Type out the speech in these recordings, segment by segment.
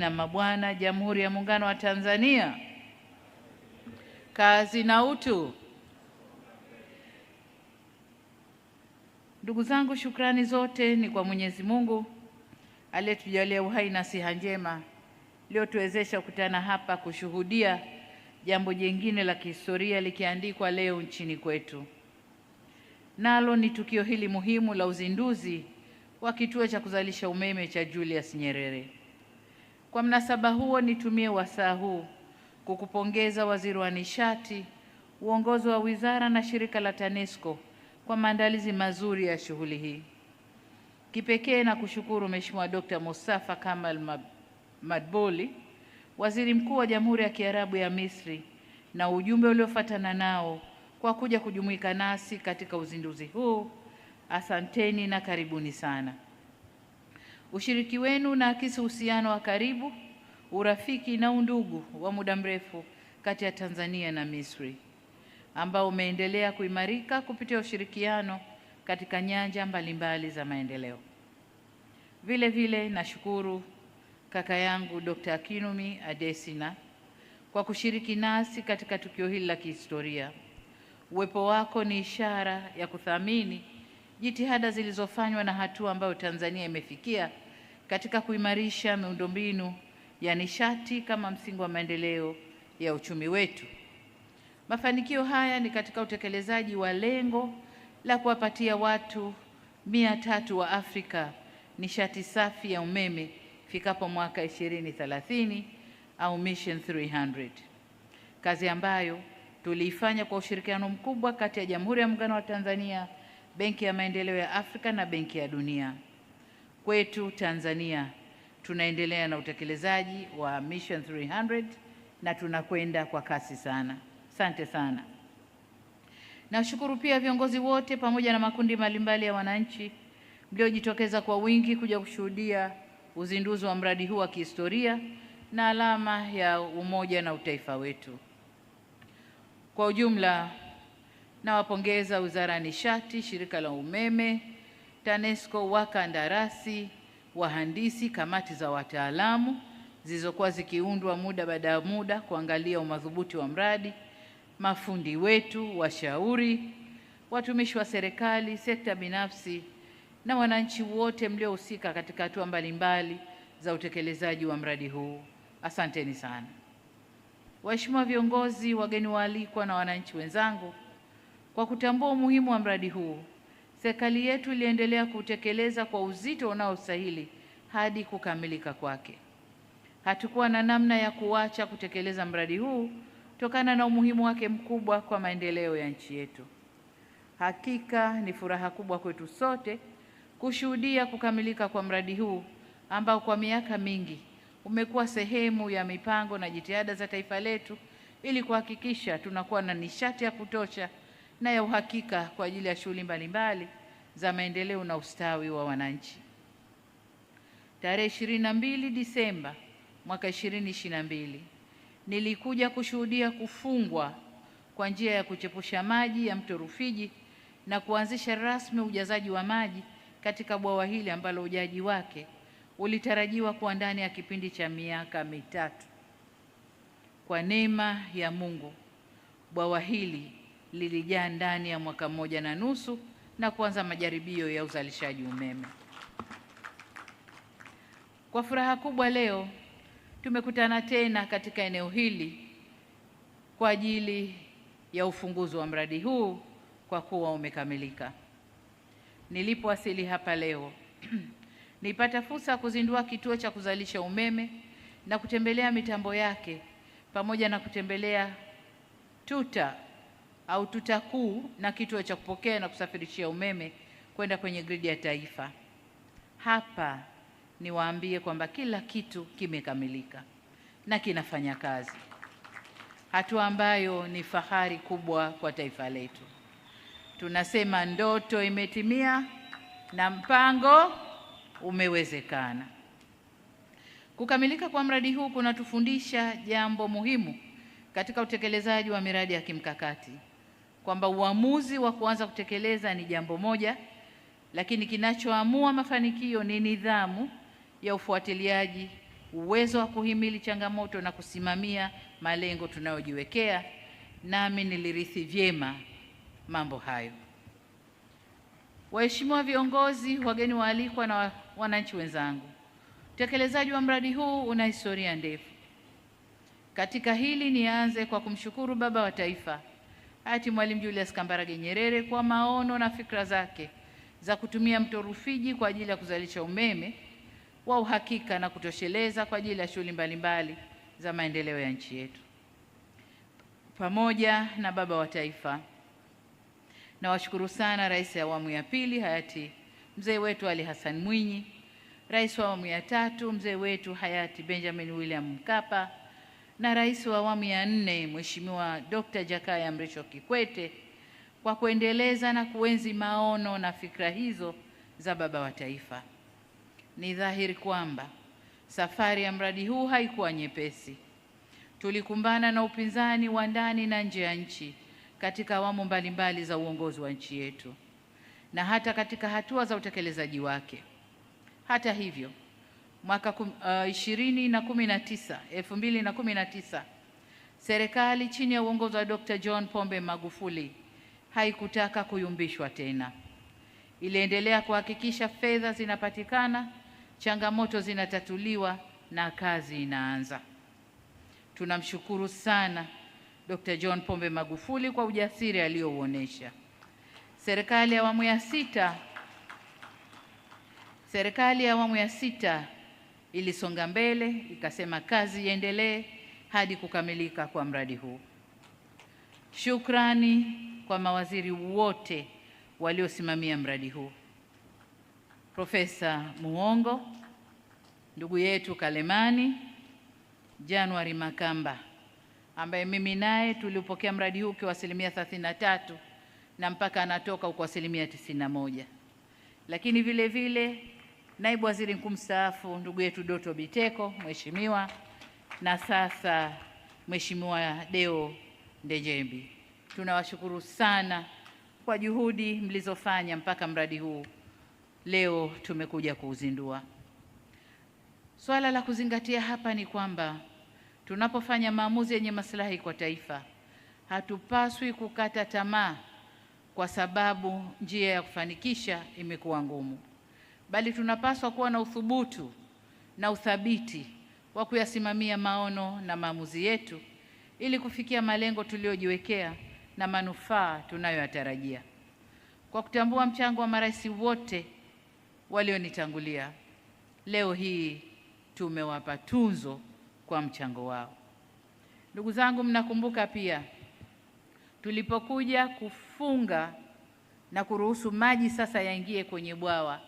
na mabwana, Jamhuri ya Muungano wa Tanzania. Kazi na utu. Ndugu zangu, shukrani zote ni kwa Mwenyezi Mungu aliyetujalia uhai na siha njema iliyotuwezesha kukutana hapa kushuhudia jambo jingine la kihistoria likiandikwa leo nchini kwetu. Nalo ni tukio hili muhimu la uzinduzi wa kituo cha kuzalisha umeme cha Julius Nyerere. Kwa mnasaba huo, nitumie wasaa huu kukupongeza Waziri wa Nishati, uongozi wa wizara na shirika la TANESCO kwa maandalizi mazuri ya shughuli hii. Kipekee na kushukuru Mheshimiwa Dr. Mustafa Kamal Madbouly, Waziri Mkuu wa Jamhuri ya Kiarabu ya Misri, na ujumbe uliofuatana nao kwa kuja kujumuika nasi katika uzinduzi huu. Asanteni na karibuni sana. Ushiriki wenu unaakisi uhusiano wa karibu, urafiki na undugu wa muda mrefu kati ya Tanzania na Misri, ambao umeendelea kuimarika kupitia ushirikiano katika nyanja mbalimbali za maendeleo. Vile vile nashukuru kaka yangu Dr. Akinwumi Adesina kwa kushiriki nasi katika tukio hili la kihistoria. Uwepo wako ni ishara ya kuthamini jitihada zilizofanywa na hatua ambayo Tanzania imefikia katika kuimarisha miundombinu ya nishati kama msingi wa maendeleo ya uchumi wetu. Mafanikio haya ni katika utekelezaji wa lengo la kuwapatia watu 300 wa Afrika nishati safi ya umeme ifikapo mwaka 2030 au Mission 300. Kazi ambayo tuliifanya kwa ushirikiano mkubwa kati ya Jamhuri ya Muungano wa Tanzania, Benki ya Maendeleo ya Afrika na Benki ya Dunia. Kwetu Tanzania tunaendelea na utekelezaji wa Mission 300 na tunakwenda kwa kasi sana. Asante sana. Nashukuru pia viongozi wote pamoja na makundi mbalimbali ya wananchi mliojitokeza kwa wingi kuja kushuhudia uzinduzi wa mradi huu wa kihistoria na alama ya umoja na utaifa wetu. Kwa ujumla, nawapongeza Wizara ya Nishati, Shirika la Umeme, TANESCO, wakandarasi, wahandisi, kamati za wataalamu zilizokuwa zikiundwa muda baada ya muda kuangalia umadhubuti wa mradi, mafundi wetu, washauri, watumishi wa serikali, sekta binafsi na wananchi wote mliohusika katika hatua mbalimbali za utekelezaji wa mradi huu. Asanteni sana. Waheshimiwa viongozi, wageni waalikwa na wananchi wenzangu, kwa kutambua umuhimu wa mradi huu, serikali yetu iliendelea kutekeleza kwa uzito unaostahili hadi kukamilika kwake. Hatukuwa na namna ya kuacha kutekeleza mradi huu kutokana na umuhimu wake mkubwa kwa maendeleo ya nchi yetu. Hakika ni furaha kubwa kwetu sote kushuhudia kukamilika kwa mradi huu ambao kwa miaka mingi umekuwa sehemu ya mipango na jitihada za taifa letu ili kuhakikisha tunakuwa na nishati ya kutosha na ya uhakika kwa ajili ya shughuli mbalimbali za maendeleo na ustawi wa wananchi. Tarehe 22 Disemba mwaka 2022 nilikuja kushuhudia kufungwa kwa njia ya kuchepusha maji ya mto Rufiji na kuanzisha rasmi ujazaji wa maji katika bwawa hili ambalo ujaji wake ulitarajiwa kuwa ndani ya kipindi cha miaka 3. Kwa neema ya Mungu, bwawa hili lilijaa ndani ya mwaka 1.5 na kuanza majaribio ya uzalishaji umeme. Kwa furaha kubwa leo tumekutana tena katika eneo hili kwa ajili ya ufunguzi wa mradi huu kwa kuwa umekamilika. Nilipowasili hapa leo nilipata fursa ya kuzindua kituo cha kuzalisha umeme na kutembelea mitambo yake pamoja na kutembelea tuta kuu na kituo cha kupokea na kusafirishia umeme kwenda kwenye gridi ya taifa. Hapa niwaambie kwamba kila kitu kimekamilika na kinafanya kazi, hatua ambayo ni fahari kubwa kwa taifa letu. Tunasema ndoto imetimia na mpango umewezekana. Kukamilika kwa mradi huu kunatufundisha jambo muhimu katika utekelezaji wa miradi ya kimkakati, kwamba uamuzi wa kuanza kutekeleza ni jambo moja, lakini kinachoamua mafanikio ni nidhamu ya ufuatiliaji uwezo wa kuhimili changamoto na kusimamia malengo tunayojiwekea, nami nilirithi vyema mambo hayo. Waheshimiwa viongozi, wageni waalikwa na wananchi wenzangu, utekelezaji wa mradi huu una historia ndefu. Katika hili nianze kwa kumshukuru Baba wa Taifa hayati Mwalimu Julius Kambarage Nyerere kwa maono na fikra zake za kutumia mto Rufiji kwa ajili ya kuzalisha umeme wa uhakika na kutosheleza kwa ajili ya shughuli mbalimbali za maendeleo ya nchi yetu. Pamoja na Baba wa Taifa, nawashukuru sana Rais wa awamu ya pili hayati mzee wetu Ali Hassan Mwinyi, Rais wa awamu ya tatu mzee wetu hayati Benjamin William Mkapa, na Rais wa awamu ya nne Mheshimiwa Dr. Jakaya Mrisho Kikwete kwa kuendeleza na kuenzi maono na fikra hizo za Baba wa Taifa. Ni dhahiri kwamba safari ya mradi huu haikuwa nyepesi. Tulikumbana na upinzani wa ndani na nje ya nchi katika awamu mbalimbali za uongozi wa nchi yetu na hata katika hatua za utekelezaji wake. Hata hivyo, mwaka 2019 serikali chini ya uongozi wa Dr. John Pombe Magufuli haikutaka kuyumbishwa tena. Iliendelea kuhakikisha fedha zinapatikana, changamoto zinatatuliwa na kazi inaanza. Tunamshukuru sana Dr. John Pombe Magufuli kwa ujasiri aliouonesha. Serikali ya awamu ya sita ilisonga mbele, ikasema kazi iendelee hadi kukamilika kwa mradi huu. Shukrani kwa mawaziri wote waliosimamia mradi huu. Profesa Muhongo, ndugu yetu Kalemani, January Makamba ambaye mimi naye tulipokea mradi huu kwa 33% na mpaka anatoka kwa 91%. Lakini vile vile Naibu Waziri Mkuu mstaafu ndugu yetu Doto Biteko, mheshimiwa, na sasa Mheshimiwa Deo Ndejembi. Tunawashukuru sana kwa juhudi mlizofanya mpaka mradi huu leo tumekuja kuuzindua. Swala la kuzingatia hapa ni kwamba tunapofanya maamuzi yenye maslahi kwa taifa, hatupaswi kukata tamaa kwa sababu njia ya kufanikisha imekuwa ngumu, bali tunapaswa kuwa na uthubutu na uthabiti wa kuyasimamia maono na maamuzi yetu ili kufikia malengo tuliyojiwekea na manufaa tunayoyatarajia. Kwa kutambua mchango wa marais wote walionitangulia, leo hii tumewapa tuzo kwa mchango wao. Ndugu zangu, mnakumbuka pia tulipokuja kufunga na kuruhusu maji sasa yaingie kwenye bwawa,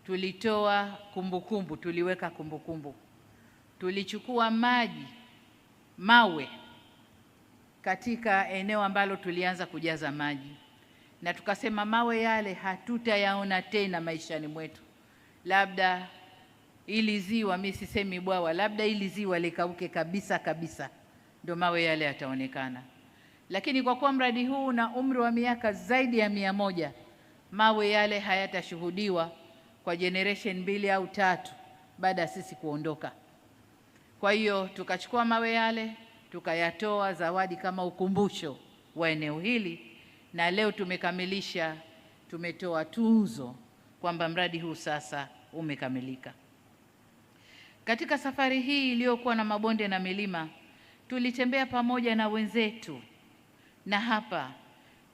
tulitoa kumbukumbu, tuliweka kumbukumbu. Tulichukua mawe katika eneo ambalo tulianza kujaza maji, na tukasema mawe yale hatutayaona tena maishani mwetu. Labda ili ziwa, mimi sisemi bwawa, labda ili ziwa likauke kabisa kabisa, ndio mawe yale yataonekana. Lakini kwa kuwa mradi huu na umri wa miaka zaidi ya 100, mawe yale hayatashuhudiwa kwa generation 2 au 3 baada ya sisi kuondoka. Kwa hiyo tukachukua mawe yale tukayatoa zawadi kama ukumbusho wa eneo hili, na leo tumekamilisha, tumetoa tuzo kwamba mradi huu sasa umekamilika. Katika safari hii iliyokuwa na mabonde na milima, tulitembea pamoja na wenzetu, na hapa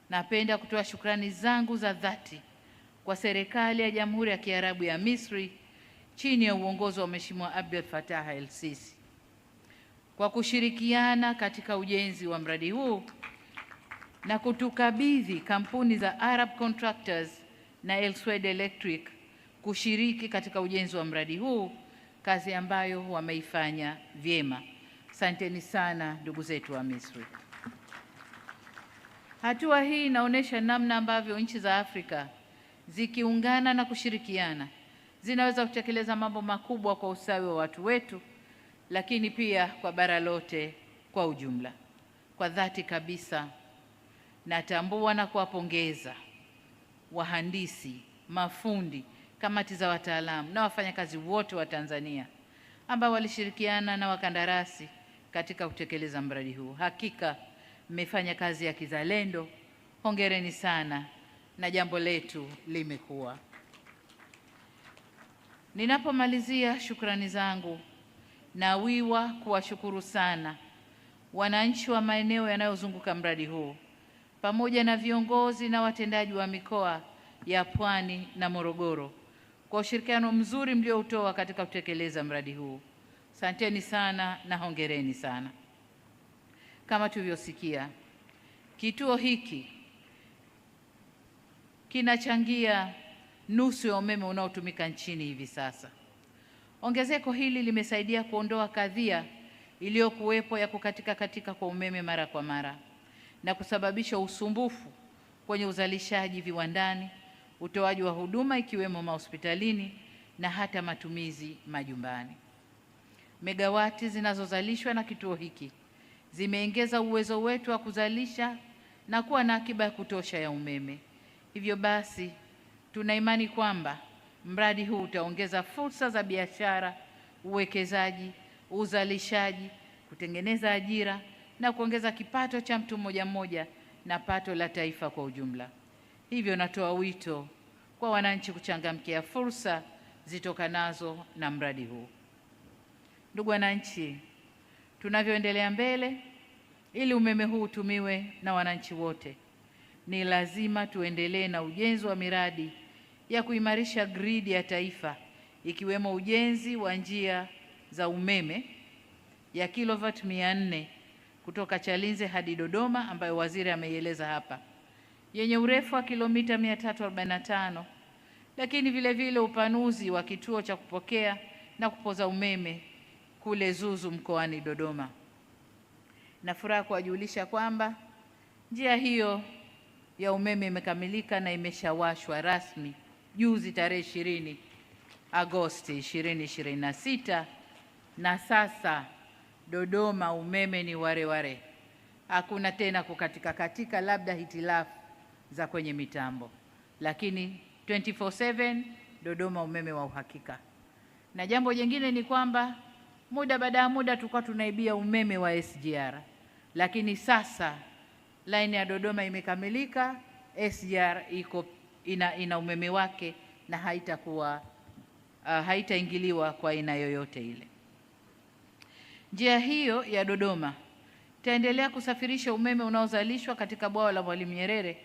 napenda kutoa shukrani zangu za dhati kwa serikali ya Jamhuri ya Kiarabu ya Misri chini ya uongozi wa Mheshimiwa Abdel Fattah el-Sisi kwa kushirikiana katika ujenzi wa mradi huu na kutukabidhi kampuni za Arab Contractors na Elsewed Electric kushiriki katika ujenzi wa mradi huu, kazi ambayo wameifanya vyema. Asanteni sana ndugu zetu wa Misri. Hatua hii inaonyesha namna ambavyo nchi za Afrika zikiungana na kushirikiana zinaweza kutekeleza mambo makubwa kwa ustawi wa watu wetu, lakini pia kwa bara lote kwa ujumla. Kwa dhati kabisa natambua na kuwapongeza wahandisi, mafundi, kamati za wataalamu na wafanyakazi wote wa Tanzania ambao walishirikiana na wakandarasi katika kutekeleza mradi huu. Hakika mmefanya kazi ya kizalendo. Hongereni sana na jambo letu limekuwa. Ninapomalizia shukrani zangu, nawiwa kuwashukuru sana wananchi wa maeneo yanayozunguka mradi huu pamoja na viongozi na watendaji wa mikoa ya Pwani na Morogoro kwa ushirikiano mzuri mlioutoa katika kutekeleza mradi huu. Asanteni sana na hongereni sana. Kama tulivyosikia, kituo hiki kinachangia nusu ya umeme unaotumika nchini hivi sasa. Ongezeko hili limesaidia kuondoa kadhia iliyokuwepo ya kukatika kwa umeme mara kwa mara na kusababisha usumbufu kwenye uzalishaji viwandani, utoaji wa huduma ikiwemo mahospitalini na hata matumizi majumbani. Megawati zinazozalishwa na kituo hiki zimeongeza uwezo wetu wa kuzalisha na kuwa na akiba ya kutosha ya umeme. Hivyo basi, tuna imani kwamba mradi huu utaongeza fursa za biashara, uwekezaji, uzalishaji, kutengeneza ajira na kuongeza kipato cha mtu mmoja mmoja na pato la taifa kwa ujumla. Hivyo natoa wito kwa wananchi kuchangamkia fursa zitokanazo na mradi huu. Ndugu wananchi, tunavyoendelea mbele, ili umeme huu utumiwe na wananchi wote, ni lazima tuendelee na ujenzi wa miradi ya kuimarisha gridi ya taifa, ikiwemo ujenzi wa njia za umeme ya kilovati 400 kutoka Chalinze hadi Dodoma, ambayo waziri ameieleza hapa, yenye urefu wa kilomita 345, lakini vile vile upanuzi wa kituo cha kupokea na kupoza umeme kule Zuzu mkoani Dodoma. Na furaha kuwajulisha kwamba njia hiyo ya umeme imekamilika na imeshawashwa rasmi juzi tarehe 20 Agosti 2026, na sasa Dodoma umeme ni wareware. Hakuna tena kukatika, labda hitilafu za kwenye mitambo, lakini 24/7 Dodoma umeme wa uhakika. Na jambo jingine ni kwamba muda baada ya muda tulikuwa tunaibia umeme wa SGR, lakini sasa line ya Dodoma imekamilika, SGR ina umeme wake na haitaingiliwa kwa aina yoyote ile. Njia hiyo ya Dodoma itaendelea kusafirisha umeme unaozalishwa katika bwawa la Mwalimu Nyerere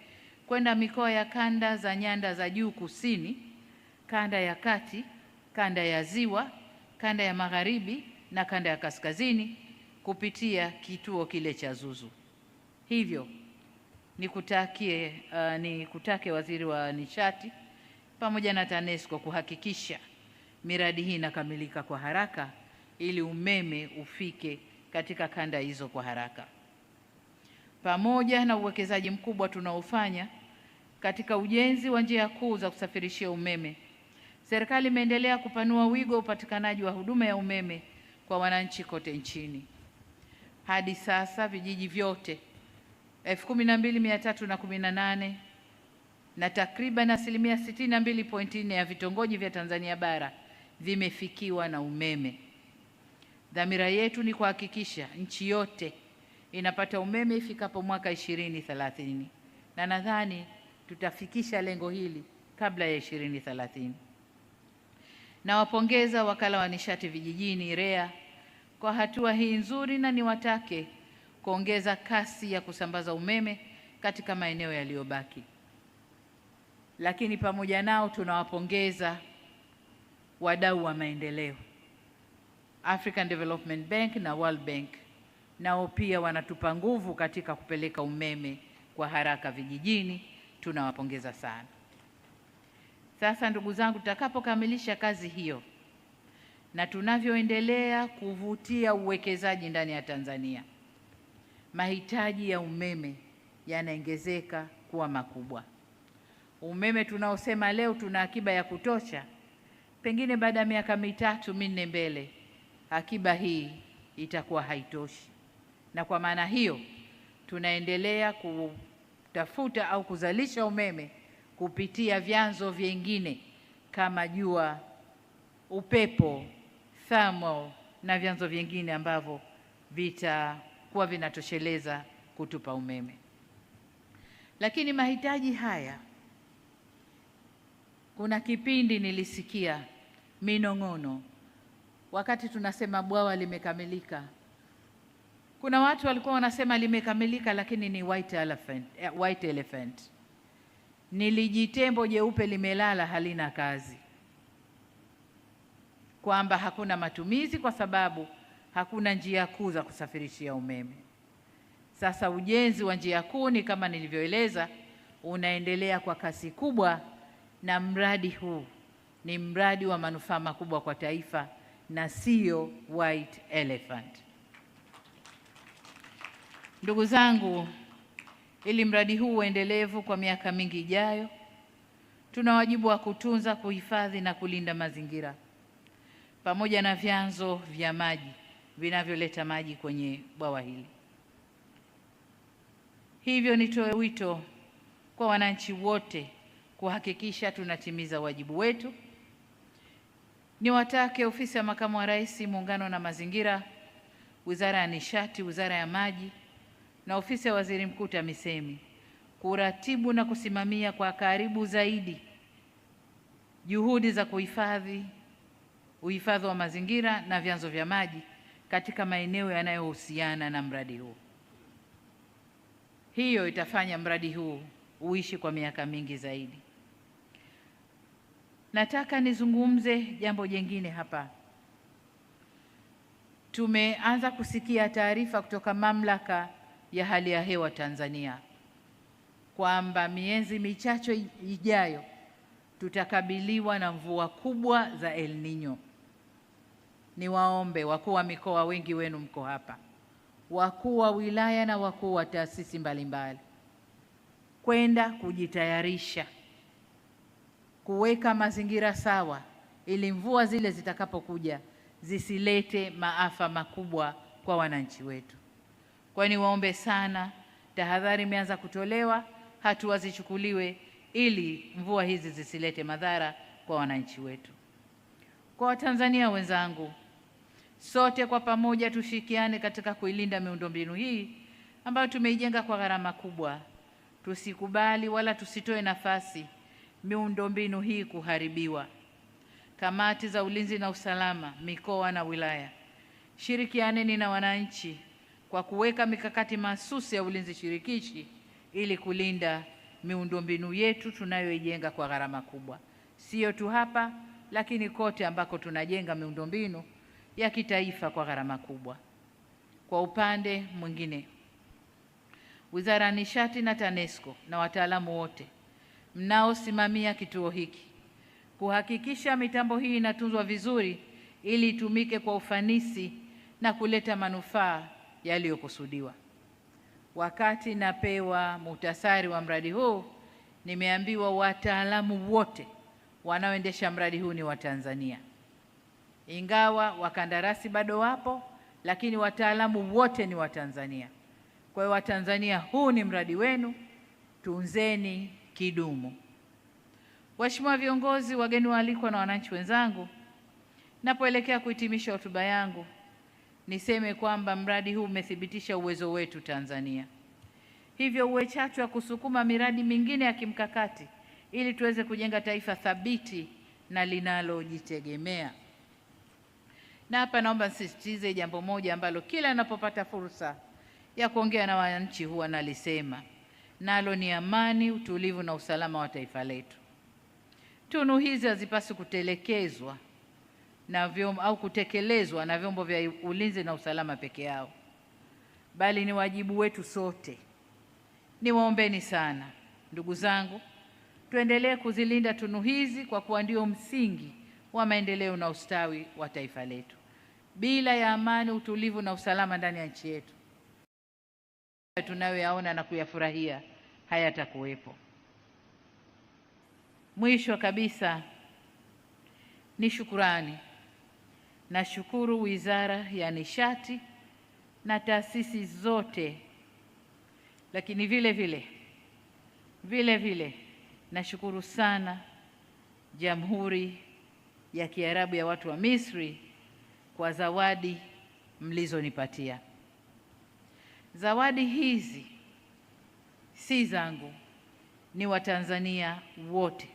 kwenda mikoa ya kanda za nyanda za juu kusini, kanda ya kati, kanda ya ziwa, kanda ya magharibi na kanda ya kaskazini kupitia kituo kile cha Zuzu. Hivyo nikutake Waziri wa Nishati pamoja na TANESCO kuhakikisha miradi hii inakamilika kwa haraka ili umeme ufike katika kanda hizo kwa haraka. Pamoja na uwekezaji mkubwa tunaofanya katika ujenzi wa njia kuu za kusafirishia umeme, serikali imeendelea kupanua wigo wa upatikanaji wa huduma ya umeme kwa wananchi kote nchini. Hadi sasa vijiji vyote 12318 na takriban 62.4% ya vitongoji vya Tanzania bara vimefikiwa na umeme. Dhamira yetu ni kuhakikisha nchi yote inapata umeme ifikapo mwaka 2030, na nadhani tutafikisha lengo hili kabla ya 2030. Nawapongeza wakala wa nishati vijijini REA kwa hatua hii nzuri, na niwatake kuongeza kasi ya kusambaza umeme katika maeneo yaliyobaki. Lakini pamoja nao tunawapongeza wadau wa maendeleo, African Development Bank na World Bank, nao pia wanatupa nguvu katika kupeleka umeme kwa haraka vijijini. Tunawapongeza sana. Sasa ndugu zangu, tutakapokamilisha kazi hiyo na tunavyoendelea kuvutia uwekezaji ndani ya Tanzania, mahitaji ya umeme yanaongezeka kuwa makubwa. Umeme tunaosema leo tuna akiba ya kutosha, pengine baada ya miaka 3-4 mbele akiba hii itakuwa haitoshi, na kwa maana hiyo tunaendelea kutafuta au kuzalisha umeme kupitia vyanzo vingine kama jua, upepo, thermal na vyanzo vingine ambavyo vitakuwa vinatosheleza kutupa umeme. Lakini mahitaji haya, kuna kipindi nilisikia minong'ono wakati tunasema bwawa limekamilika. Kuna watu walikuwa wanasema limekamilika, lakini ni white elephant. Nilijitembo jeupe limelala, halina kazi, kwamba hakuna matumizi kwa sababu hakuna njia kuu za kusafirishia umeme. Sasa ujenzi wa njia kuu ni kama nilivyoeleza, unaendelea kwa kasi kubwa, na mradi huu ni mradi wa manufaa makubwa kwa taifa na sio white elephant. Ndugu zangu, ili mradi huu uendelevu kwa miaka mingi ijayo, tuna wajibu wa kutunza, kuhifadhi na kulinda mazingira pamoja na vyanzo vya maji vinavyoleta maji kwenye bwawa hili. Hivyo nitoe wito kwa wananchi wote kuhakikisha tunatimiza wajibu wetu. Niwatake Ofisi ya Makamu wa Rais, Muungano na Mazingira, Wizara ya Nishati, Wizara ya Maji na Ofisi ya Waziri Mkuu TAMISEMI kuratibu na kusimamia kwa karibu zaidi juhudi za uhifadhi wa mazingira na vyanzo vya maji katika maeneo yanayohusiana na mradi huu. Hiyo itafanya mradi huu uishi kwa miaka mingi zaidi. Nataka nizungumze jambo jingine hapa. Tumeanza kusikia taarifa kutoka Mamlaka ya Hali ya Hewa Tanzania kwamba miezi michache ijayo tutakabiliwa na mvua kubwa za El Nino. Niwaombe wakuu wa mikoa, wengi wenu mko hapa, wakuu wa wilaya na wakuu wa taasisi mbalimbali, kwenda kujitayarisha kuweka mazingira sawa ili mvua zile zitakapokuja zisilete maafa makubwa kwa wananchi wetu. Kwa niwaombe sana, tahadhari imeanza kutolewa, hatua zichukuliwe ili mvua hizi zisilete madhara kwa wananchi wetu. Kwa Watanzania wenzangu, sote kwa pamoja tushirikiane katika kuilinda miundombinu hii ambayo tumeijenga kwa gharama kubwa. Tusikubali wala tusitoe nafasi miundombinu hii kuharibiwa. Kamati za ulinzi na usalama mikoa na wilaya, shirikianeni na wananchi kwa kuweka mikakati mahsusi ya ulinzi shirikishi ili kulinda miundombinu yetu tunayoijenga kwa gharama kubwa, sio tu hapa, lakini kote ambako tunajenga miundombinu ya kitaifa kwa gharama kubwa. Kwa upande mwingine, Wizara ya Nishati na TANESCO na wataalamu wote mnaosimamia kituo hiki kuhakikisha mitambo hii inatunzwa vizuri ili itumike kwa ufanisi na kuleta manufaa yaliyokusudiwa. Wakati napewa muhtasari wa mradi huu, nimeambiwa wataalamu wote wanaoendesha mradi huu ni Watanzania. Ingawa wakandarasi bado wapo, lakini wataalamu wote ni Watanzania. Kwa hiyo Watanzania, huu ni mradi wenu, tunzeni kidumu. Waheshimiwa viongozi, wageni waalikwa na wananchi wenzangu, napoelekea kuhitimisha hotuba yangu, niseme kwamba mradi huu umethibitisha uwezo wetu Tanzania. Hivyo uwe chachu ya kusukuma miradi mingine ya kimkakati ili tuweze kujenga taifa thabiti na linalojitegemea. Na hapa naomba nisisitize jambo moja ambalo kila ninapopata fursa ya kuongea na wananchi huwa nalisema, nalo ni amani, utulivu na usalama wa taifa letu. Tunu hizi hazipaswi kutelekezwa au kutekelezwa na vyombo vya ulinzi na usalama peke yao, bali ni wajibu wetu sote. Niwaombeni sana ndugu zangu, tuendelee kuzilinda tunu hizi kwa kuwa ndio msingi wa maendeleo na ustawi wa taifa letu. Bila ya amani, utulivu na usalama ndani ya nchi yetu, tunayoyaona na kuyafurahia hayatakuwepo. Mwisho kabisa ni shukurani. Nashukuru Wizara ya Nishati na taasisi zote, lakini vile vile nashukuru sana Jamhuri ya Kiarabu ya Watu wa Misri kwa zawadi mlizonipatia. Zawadi hizi si zangu, ni Watanzania wote,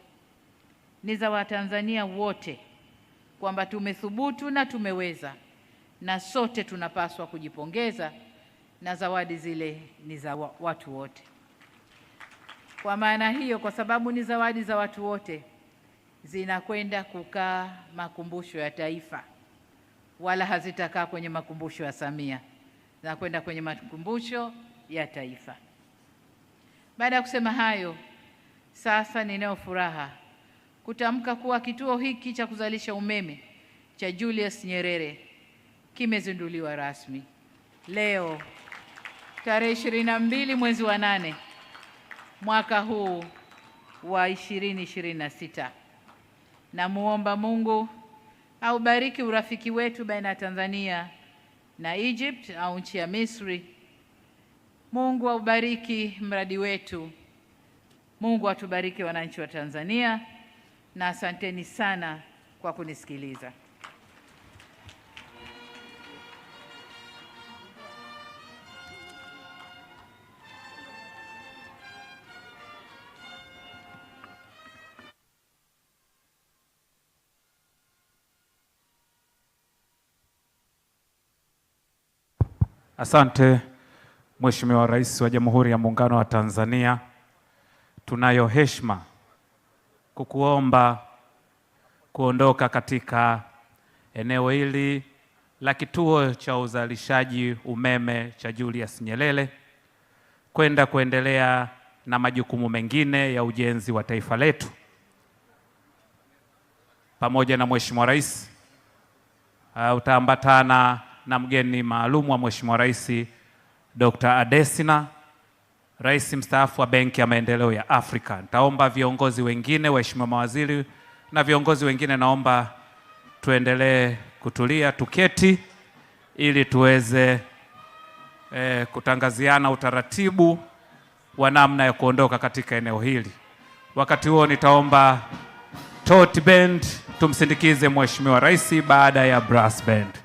ni za Watanzania wote, kwamba tumethubutu na tumeweza, na sote tunapaswa kujipongeza, na zawadi zile ni za watu wote. Kwa maana hiyo, kwa sababu ni zawadi za watu wote, zinakwenda kukaa makumbusho ya taifa, wala hazitakaa kwenye makumbusho ya Samia, zinakwenda kwenye makumbusho ya taifa. Baada ya kusema hayo, sasa ninayo furaha kutamka kuwa kituo hiki cha kuzalisha umeme cha Julius Nyerere kimezinduliwa rasmi leo tarehe 22 mwezi wa 8 mwaka huu wa 2026. Namuomba Mungu aubariki urafiki wetu baina ya Tanzania na Egypt au nchi ya Misri. Mungu aubariki mradi wetu. Mungu atubariki wananchi wa Tanzania, na asanteni sana kwa kunisikiliza. Asante Mheshimiwa Rais wa Jamhuri ya Muungano wa Tanzania. Tunayo heshima kukuomba kuondoka katika eneo hili la kituo cha uzalishaji umeme cha Julius Nyerere kwenda kuendelea na majukumu mengine ya ujenzi wa taifa letu. Pamoja na Mheshimiwa Rais, utaambatana na mgeni maalum wa Mheshimiwa Rais Dr. Adesina, Rais mstaafu wa Benki ya Maendeleo ya Afrika. Nitaomba viongozi wengine, waheshimiwa mawaziri na viongozi wengine, naomba tuendelee kutulia, tuketi ili tuweze kutangaziana utaratibu wa namna ya kuondoka katika eneo hili. Wakati huo nitaomba Tot Band tumsindikize Mheshimiwa Rais baada ya Brass Band.